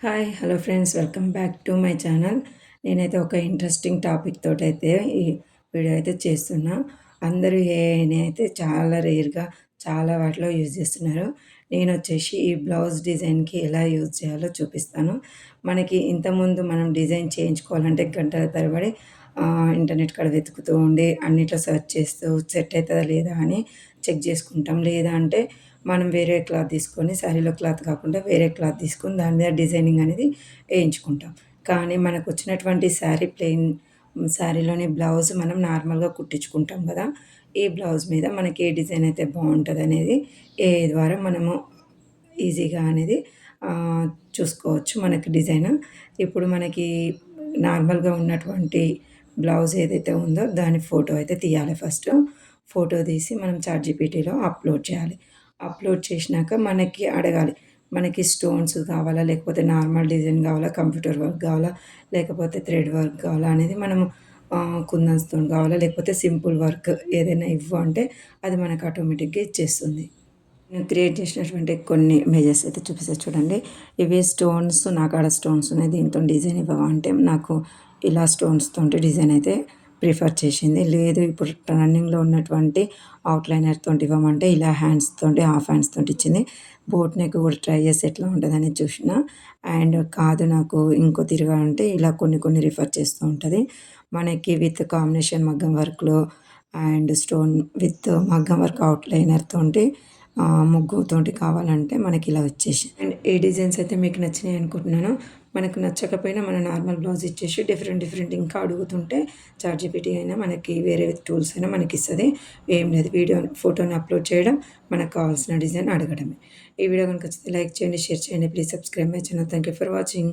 Hi hello friends, welcome back to my channel. నేనైతే ఒక interesting topic తోటైతే ఈ video అయితే చేస్తున్నా. అందరూ ఏఐని అయితే చాలా రేర్గా చాలా వాటిలో యూజ్ చేస్తున్నారు. నేనొచ్చేసి ఈ బ్లౌజ్ డిజైన్‌కి ఎలా యూజ్ చేయాలో చూపిస్తాను. మనకి ఇంతకుముందు మనం డిజైన్ చేయించుకోవాలంటే గంటల తరబడి ఇంటర్నెట్ కాడ వెతుకుతూ ఉండి అన్నిట్లో సెర్చ్ చేస్తూ సెట్ అవుతుందా లేదా అని చెక్ చేసుకుంటాం. లేదా అంటే మనం వేరే క్లాత్ తీసుకొని శారీలో క్లాత్ కాకుండా వేరే క్లాత్ తీసుకొని దాని మీద డిజైనింగ్ అనేది వేయించుకుంటాం. కానీ మనకొచ్చినటువంటి శారీ ప్లెయిన్ శారీలోని బ్లౌజ్ మనం నార్మల్‌గా కుట్టించుకుంటాం కదా! ఈ బ్లౌజ్ మీద మనకి ఏ డిజైన్ అయితే బావుంటదనేది ఏఐ ద్వారా మనము ఈజీగా అనేది ఆహ్, చూసుకోవచ్చు మనకి డిజైను. ఇప్పుడు మనకి నార్మల్‌గా ఉన్నటువంటి బ్లౌజ్ ఏదైతే ఉందో దాని ఫోటో అయితే తీయాలి ఫస్టు. ఫోటో తీసి మనం చాట్‌జీపీటీలో అప్‌లోడ్ చేయాలి. అప్‌లోడ్ చేసినాక మనకి అడగాలి. మనకి స్టోన్స్ కావాలా? లేకపోతే నార్మల్ డిజైన్ కావాలా? కంప్యూటర్ వర్క్ కావాలా? లేకపోతే థ్రెడ్ వర్క్ కావాలా? అనేది మనము కుందన్స్‌తోని కావాలా? లేకపోతే సింపుల్ వర్క్ ఏదైనా ఇవ్వు అంటే అది మనకు ఆటోమేటిక్‌గా ఇచ్చేస్తుంది. నేను క్రియేట్ చేసినటువంటి కొన్ని ఇమేజెస్ అయితే చూపిస్తా చూడండి. ఇవి స్టోన్స్ నాకాడ స్టోన్స్ ఉన్నాయి. దీనితోని డిజైన్ ఇవ్వవా అంటే నాకు ఇలా స్టోన్స్‌తోటి డిజైన్ అయితే ప్రిఫర్ చేసింది. లేదు ఇప్పుడు రన్నింగ్‌లో ఉన్నటువంటి ఔట్‌లైనర్‌తోటి ఇవ్వమంటే ఇలా హ్యాండ్స్‌తోటి హాఫ్ హ్యాండ్స్‌తోటి ఇచ్చింది. బోట్ నెక్ కూడా ట్రై చేసి ఎట్లా ఉంటదనేది చూసిన. అండ్ కాదు నాకు ఇంకో తిరుగా అంటే ఇలా కొన్ని కొన్ని రిఫర్ చేస్తూ ఉంటది. మనకి విత్ కాంబినేషన్ మగ్గం వర్క్‌లో అండ్ స్టోన్ విత్ మగ్గం వర్క్ ఔట్‌లైనర్‌తోటి ముగ్గుతోటి కావాలంటే మనకిలా వచ్చేసి అండ్ ఏ డిజైన్స్ అయితే మీకు నచ్చినాయి అనుకుంటున్నానో, మనకు నచ్చకపోయినా మన నార్మల్ బ్లౌజ్ ఇచ్చేసి డిఫరెంట్ ఇంకా అడుగుతుంటే చాట్‌జీపీటీ అయినా మనకి వేరే టూల్స్ అయినా మనకిస్తది. ఏం లేదు ఫోటోని అప్‌లోడ్ చేయడం, మనకు కావాల్సిన డిజైన్ అడగడమే. ఈ వీడియో గనుక నచ్చితే లైక్ చేయండి, షేర్ చేయండి. Please subscribe my channel. Thank you for watching.